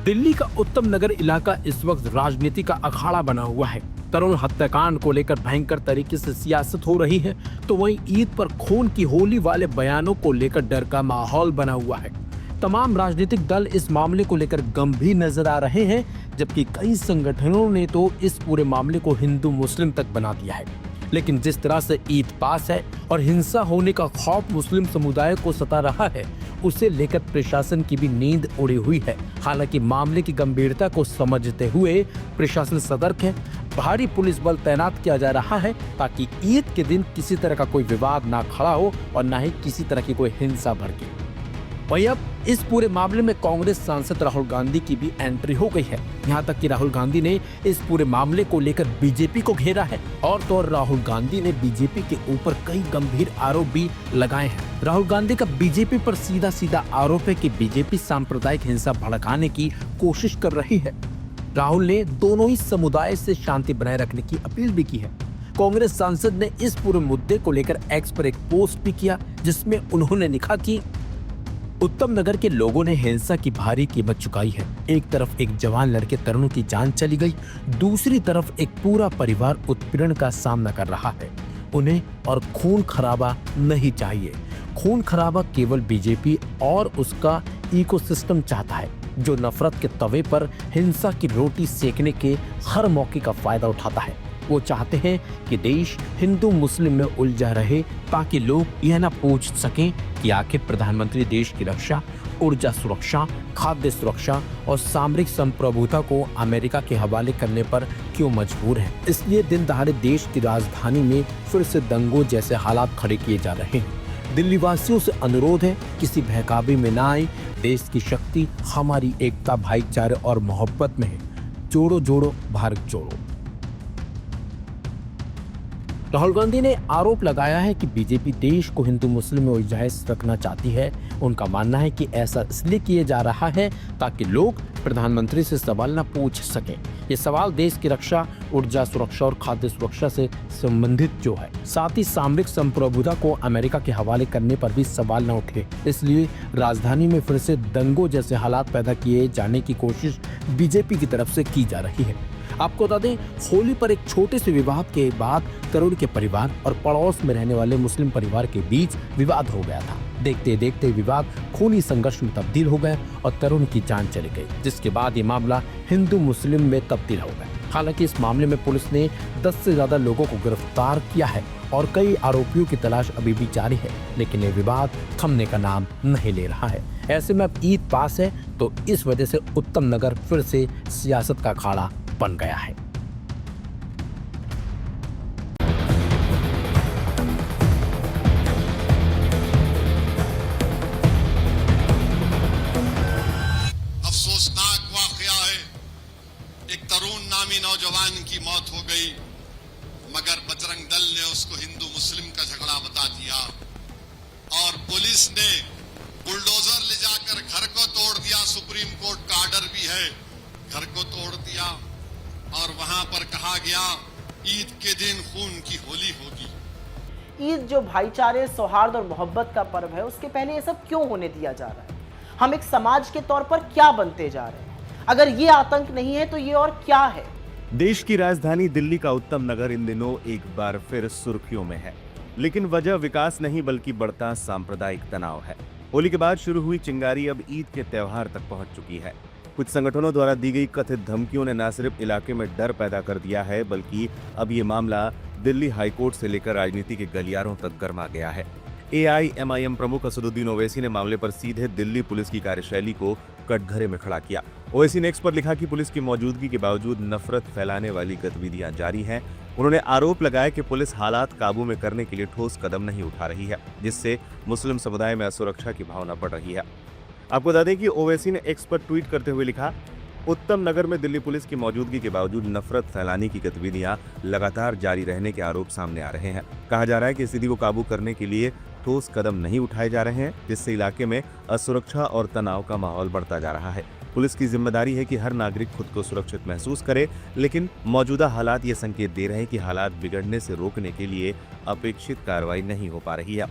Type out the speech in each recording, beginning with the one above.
दिल्ली का उत्तम नगर इलाका इस वक्त राजनीति का अखाड़ा बना हुआ है। तरुण हत्याकांड को लेकर भयंकर तरीके से सियासत हो रही है, तो वहीं ईद पर खून की होली वाले बयानों को लेकर डर का माहौल बना हुआ है। तमाम राजनीतिक दल इस मामले को लेकर गंभीर नजर आ रहे हैं, जबकि कई संगठनों ने तो इस पूरे मामले को हिंदू मुस्लिम तक बना दिया है। लेकिन जिस तरह से ईद पास है और हिंसा होने का खौफ मुस्लिम समुदाय को सता रहा है, उसे लेकर प्रशासन की भी नींद उड़ी हुई है। हालांकि मामले की गंभीरता को समझते हुए प्रशासन सतर्क है। भारी पुलिस बल तैनात किया जा रहा है ताकि ईद के दिन किसी तरह का कोई विवाद ना खड़ा हो और ना ही किसी तरह की कोई हिंसा भड़के। वहीं अब इस पूरे मामले में कांग्रेस सांसद राहुल गांधी की भी एंट्री हो गई है। यहां तक कि राहुल गांधी ने इस पूरे मामले को लेकर बीजेपी को घेरा है और तो और राहुल गांधी ने बीजेपी के ऊपर कई गंभीर आरोप भी लगाए हैं। राहुल गांधी का बीजेपी पर सीधा सीधा आरोप है कि बीजेपी सांप्रदायिक हिंसा भड़काने की कोशिश कर रही है। राहुल ने दोनों ही समुदाय से शांति बनाए रखने की अपील भी की है। कांग्रेस सांसद ने इस पूरे मुद्दे को लेकर एक्स पर एक पोस्ट भी किया, जिसमें उन्होंने लिखा कि उत्तम नगर के लोगों ने हिंसा की भारी कीमत चुकाई है। एक तरफ एक जवान लड़के तरुण की जान चली गई, दूसरी तरफ एक पूरा परिवार उत्पीड़न का सामना कर रहा है। उन्हें और खून खराबा नहीं चाहिए। खून खराबा केवल बीजेपी और उसका इकोसिस्टम चाहता है, जो नफरत के तवे पर हिंसा की रोटी सेकने के हर मौके का फायदा उठाता है। वो चाहते हैं कि देश हिंदू मुस्लिम में उलझा रहे ताकि लोग यह न पूछ सकें कि आखिर प्रधानमंत्री देश की रक्षा, ऊर्जा सुरक्षा, खाद्य सुरक्षा और सामरिक संप्रभुता को अमेरिका के हवाले करने पर क्यों मजबूर है। इसलिए दिन दहाड़े देश की राजधानी में फिर से दंगों जैसे हालात खड़े किए जा रहे हैं। दिल्ली वासियों से अनुरोध है, किसी बहकावे में न आए। देश की शक्ति हमारी एकता, भाईचारे और मोहब्बत में है। जोड़ो जोड़ो भारत जोड़ो। राहुल गांधी ने आरोप लगाया है कि बीजेपी देश को हिंदू मुस्लिम में उलझाए रखना चाहती है। उनका मानना है कि ऐसा इसलिए किया जा रहा है ताकि लोग प्रधानमंत्री से सवाल न पूछ सकें। ये सवाल देश की रक्षा, ऊर्जा सुरक्षा और खाद्य सुरक्षा से संबंधित जो है, साथ ही सामरिक संप्रभुता को अमेरिका के हवाले करने पर भी सवाल न उठे। इसलिए राजधानी में फिर से दंगों जैसे हालात पैदा किए जाने की कोशिश बीजेपी की तरफ से की जा रही है। आपको बता दें, होली पर एक छोटे से विवाद के बाद तरुण के परिवार और पड़ोस में रहने वाले मुस्लिम परिवार के बीच विवाद हो गया था। देखते देखते विवाद खूनी संघर्ष में तब्दील हो गया और तरुण की जान चली गई, जिसके बाद ये मामला हिंदू मुस्लिम में तब्दील हो गया। हालांकि इस मामले में पुलिस ने 10 से ज्यादा लोगों को गिरफ्तार किया है और कई आरोपियों की तलाश अभी भी जारी है, लेकिन ये विवाद थमने का नाम नहीं ले रहा है। ऐसे में अब ईद पास है, तो इस वजह से उत्तम नगर फिर से सियासत का अखाड़ा बन गया है। अफसोसनाक वाकया है, एक तरुण नामी नौजवान की मौत हो गई, मगर बजरंग दल ने उसको हिंदू मुस्लिम का झगड़ा बता दिया और पुलिस ने बुलडोजर ले जाकर घर को तोड़ दिया। सुप्रीम कोर्ट का आर्डर भी है, घर को तोड़ दिया और वहां पर कहा गया ईद के दिन खून की होली होगी। ईद जो भाईचारे, सौहार्द और मोहब्बत का पर्व है, उसके पहले ये सब क्यों होने दिया जा रहा है? हम एक समाज के तौर पर क्या बनते जा रहे हैं? अगर ये आतंक नहीं है तो ये और क्या है? देश की राजधानी दिल्ली का उत्तम नगर इन दिनों एक बार फिर सुर्खियों में है, लेकिन वजह विकास नहीं बल्कि बढ़ता सांप्रदायिक तनाव है। होली के बाद शुरू हुई चिंगारी अब ईद के त्योहार तक पहुंच चुकी है। कुछ संगठनों द्वारा दी गई कथित धमकियों ने न सिर्फ इलाके में डर पैदा कर दिया है, बल्कि अब ये मामला दिल्ली हाईकोर्ट से लेकर राजनीति के गलियारों तक गर्मा गया है। AIMIM प्रमुख असदुद्दीन ओवैसी ने मामले पर सीधे दिल्ली पुलिस की कार्यशैली को कटघरे में खड़ा किया। ओवैसी ने एक्स पर लिखा कि पुलिस की मौजूदगी के बावजूद नफरत फैलाने वाली गतिविधियां जारी हैं। उन्होंने आरोप लगाया कि पुलिस हालात काबू में करने के लिए ठोस कदम नहीं उठा रही है, जिससे मुस्लिम समुदाय में असुरक्षा की भावना बढ़ रही है। आपको बता दें कि ओवैसी ने एक्स पर ट्वीट करते हुए लिखा, उत्तम नगर में दिल्ली पुलिस की मौजूदगी के बावजूद नफरत फैलाने की गतिविधियां लगातार जारी रहने के आरोप सामने आ रहे हैं। कहा जा रहा है कि स्थिति को काबू करने के लिए ठोस कदम नहीं उठाए जा रहे हैं, जिससे इलाके में असुरक्षा और तनाव का माहौल बढ़ता जा रहा है। पुलिस की जिम्मेदारी है कि हर नागरिक खुद को सुरक्षित महसूस करे, लेकिन मौजूदा हालात ये संकेत दे रहे हैं कि हालात बिगड़ने से रोकने के लिए अपेक्षित कार्रवाई नहीं हो पा रही है।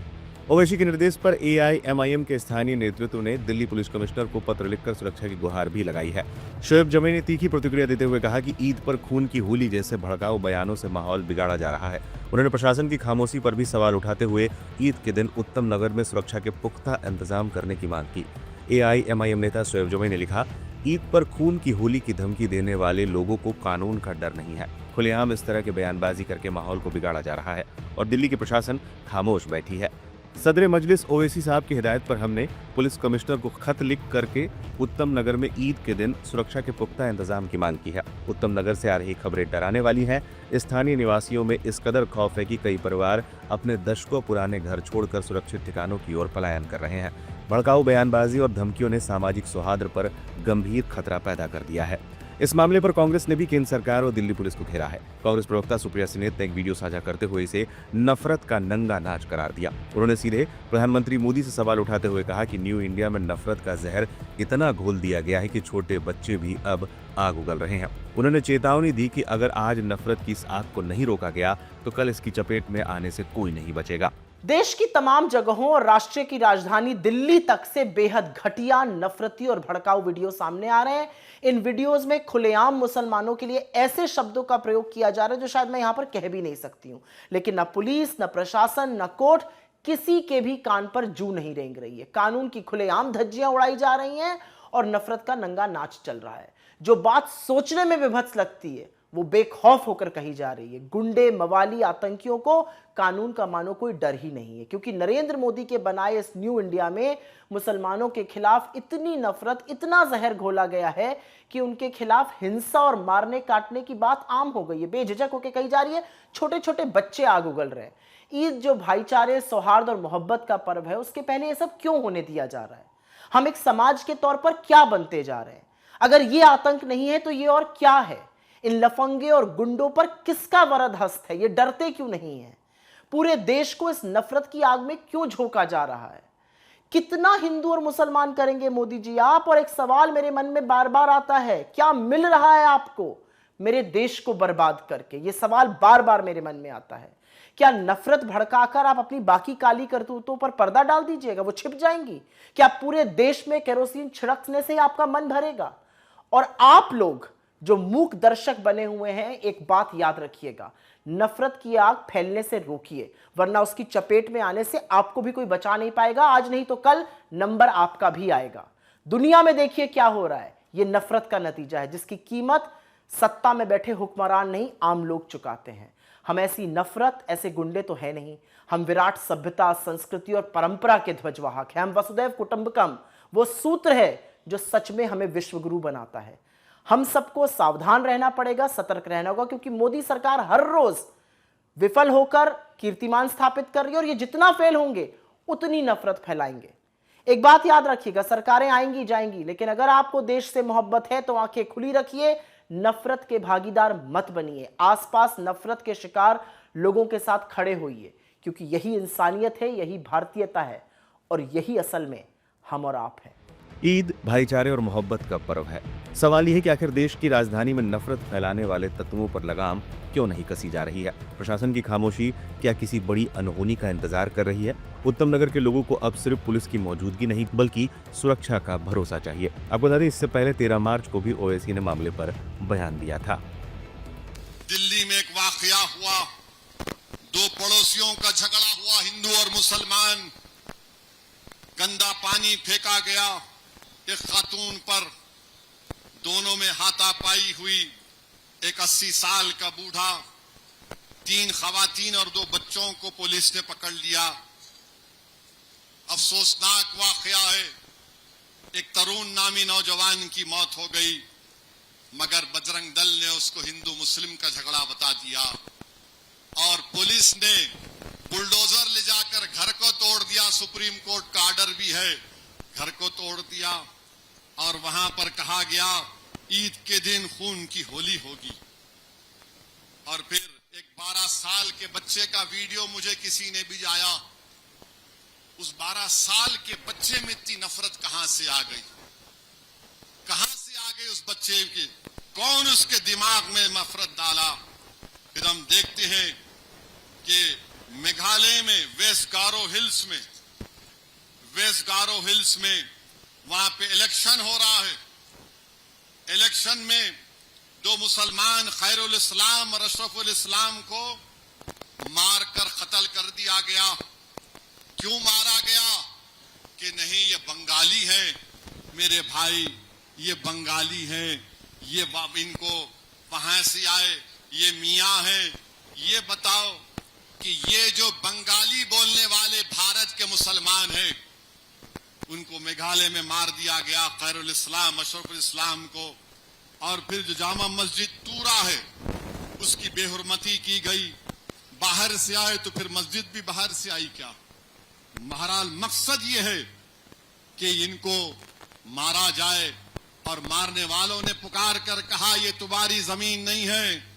ओवैसी के निर्देश पर एआईएमआईएम के स्थानीय नेतृत्व ने दिल्ली पुलिस कमिश्नर को पत्र लिखकर सुरक्षा की गुहार भी लगाई है। शोएब जमी ने तीखी प्रतिक्रिया देते हुए कहा कि ईद पर खून की होली जैसे भड़काऊ बयानों से माहौल बिगाड़ा जा रहा है। उन्होंने प्रशासन की खामोशी पर भी सवाल उठाते हुए ईद के दिन उत्तम नगर में सुरक्षा के पुख्ता इंतजाम करने की मांग की। एआईएमआईएम नेता शोएब जमी ने लिखा, ईद पर खून की होली की धमकी देने वाले लोगों को कानून का डर नहीं है। खुलेआम इस तरह के बयानबाजी करके माहौल को बिगाड़ा जा रहा है और दिल्ली की प्रशासन खामोश बैठी है। सदर मजलिस ओवैसी साहब की हिदायत पर हमने पुलिस कमिश्नर को खत लिख करके उत्तम नगर में ईद के दिन सुरक्षा के पुख्ता इंतजाम की मांग की है। उत्तम नगर से आ रही खबरें डराने वाली हैं। स्थानीय निवासियों में इस कदर खौफ है कि कई परिवार अपने दशकों पुराने घर छोड़कर सुरक्षित ठिकानों की ओर पलायन कर रहे हैं। भड़काऊ बयानबाजी और धमकियों ने सामाजिक सौहार्द पर गंभीर खतरा पैदा कर दिया है। इस मामले पर कांग्रेस ने भी केंद्र सरकार और दिल्ली पुलिस को घेरा है। कांग्रेस प्रवक्ता सुप्रिया सिनेत ने एक वीडियो साझा करते हुए इसे नफरत का नंगा नाच करार दिया। उन्होंने सीधे प्रधानमंत्री मोदी से सवाल उठाते हुए कहा कि न्यू इंडिया में नफरत का जहर इतना घोल दिया गया है कि छोटे बच्चे भी अब आग उगल रहे हैं। उन्होंने चेतावनी दी कि अगर आज नफरत की इस आग को नहीं रोका गया तो कल इसकी चपेट में आने से कोई नहीं बचेगा। देश की तमाम जगहों और राष्ट्र की राजधानी दिल्ली तक से बेहद घटिया, नफरती और भड़काऊ वीडियो सामने आ रहे हैं। इन वीडियोस में खुलेआम मुसलमानों के लिए ऐसे शब्दों का प्रयोग किया जा रहा है जो शायद मैं यहां पर कह भी नहीं सकती हूं, लेकिन न पुलिस, न प्रशासन, न कोर्ट, किसी के भी कान पर जू नहीं रेंग रही है। कानून की खुलेआम धज्जियां उड़ाई जा रही हैं और नफरत का नंगा नाच चल रहा है। जो बात सोचने में विभत्स लगती है वो बेखौफ होकर कही जा रही है। गुंडे, मवाली, आतंकियों को कानून का मानो कोई डर ही नहीं है, क्योंकि नरेंद्र मोदी के बनाए इस न्यू इंडिया में मुसलमानों के खिलाफ इतनी नफरत, इतना जहर घोला गया है कि उनके खिलाफ हिंसा और मारने काटने की बात आम हो गई है। बेझिझक होकर कही जा रही है। छोटे छोटे बच्चे आग उगल रहे हैं। ईद जो भाईचारे, सौहार्द और मोहब्बत का पर्व है, उसके पहले ये सब क्यों होने दिया जा रहा है? हम एक समाज के तौर पर क्या बनते जा रहे हैं? अगर ये आतंक नहीं है तो ये और क्या है? इन लफंगे और गुंडों पर किसका वरद हस्त है? ये डरते क्यों नहीं है? पूरे देश को इस नफरत की आग में क्यों झोंका जा रहा है? कितना हिंदू और मुसलमान करेंगे मोदी जी आप? और एक सवाल मेरे मन में बार बार आता है, क्या मिल रहा है आपको मेरे देश को बर्बाद करके? ये सवाल बार बार मेरे मन में आता है। क्या नफरत भड़काकर आप अपनी बाकी काली करतूतों पर पर्दा डाल दीजिएगा, वो छिप जाएंगी? क्या पूरे देश में केरोसिन छिड़कने से आपका मन भरेगा? और आप लोग जो मूक दर्शक बने हुए हैं, एक बात याद रखिएगा, नफरत की आग फैलने से रोकिए, वरना उसकी चपेट में आने से आपको भी कोई बचा नहीं पाएगा। आज नहीं तो कल नंबर आपका भी आएगा। दुनिया में देखिए क्या हो रहा है। ये नफरत का नतीजा है जिसकी कीमत सत्ता में बैठे हुक्मरान नहीं, आम लोग चुकाते हैं। हम ऐसी नफरत, ऐसे गुंडे तो है नहीं। हम विराट सभ्यता, संस्कृति और परंपरा के ध्वजवाहक हैं। हम वसुदैव कुटुंबकम, वो सूत्र है जो सच में हमें विश्वगुरु बनाता है। हम सबको सावधान रहना पड़ेगा, सतर्क रहना होगा, क्योंकि मोदी सरकार हर रोज विफल होकर कीर्तिमान स्थापित कर रही है और ये जितना फेल होंगे उतनी नफरत फैलाएंगे। एक बात याद रखिएगा, सरकारें आएंगी जाएंगी, लेकिन अगर आपको देश से मोहब्बत है तो आंखें खुली रखिए, नफरत के भागीदार मत बनिए। आसपास नफरत के शिकार लोगों के साथ खड़े होइए, क्योंकि यही इंसानियत है, यही भारतीयता है और यही असल में हम और आप हैं। ईद भाईचारे और मोहब्बत का पर्व है। सवाल यह है कि आखिर देश की राजधानी में नफरत फैलाने वाले तत्वों पर लगाम क्यों नहीं कसी जा रही है? प्रशासन की खामोशी क्या किसी बड़ी अनहोनी का इंतजार कर रही है? उत्तम नगर के लोगों को अब सिर्फ पुलिस की मौजूदगी नहीं बल्कि सुरक्षा का भरोसा चाहिए। आपको बता दें, इससे पहले 13 मार्च को भी ओवैसी ने मामले पर बयान दिया था। दिल्ली में एक वाकया हुआ, दो पड़ोसियों का झगड़ा हुआ, हिंदू और मुसलमान, गंदा पानी फेंका गया एक खातून पर, दोनों में हाथापाई हुई। एक 80 साल का बूढ़ा, 3 खवातीन और 2 बच्चों को पुलिस ने पकड़ लिया। अफसोसनाक वाकया है, एक तरुण नामी नौजवान की मौत हो गई, मगर बजरंग दल ने उसको हिंदू मुस्लिम का झगड़ा बता दिया और पुलिस ने बुलडोजर ले जाकर घर को तोड़ दिया। सुप्रीम कोर्ट का ऑर्डर भी है, घर को तोड़ दिया और वहां पर कहा गया ईद के दिन खून की होली होगी। और फिर एक 12 साल के बच्चे का वीडियो मुझे किसी ने भेजा। उस 12 साल के बच्चे में इतनी नफरत कहां से आ गई? कहां से आ गई उस बच्चे की? कौन उसके दिमाग में नफरत डाला? फिर हम देखते हैं कि मेघालय में वेस्ट गारो हिल्स में वेस्ट गारो हिल्स में वहां पे इलेक्शन हो रहा है। इलेक्शन में दो मुसलमान खैरुल इस्लाम और अशरफुल इस्लाम को मारकर कत्ल कर दिया गया। क्यों मारा गया? कि नहीं ये बंगाली है मेरे भाई, ये बंगाली है, ये इनको वहां से आए, ये मियां है। ये बताओ कि ये जो बंगाली बोलने वाले भारत के मुसलमान हैं, उनको मेघालय में मार दिया गया, खैरुल इस्लाम अशरफुल इस्लाम को। और फिर जो जामा मस्जिद तूरा है उसकी बेहुरमती की गई। बाहर से आए तो फिर मस्जिद भी बाहर से आई क्या? बहरहाल मकसद ये है कि इनको मारा जाए। और मारने वालों ने पुकार कर कहा ये तुम्हारी जमीन नहीं है,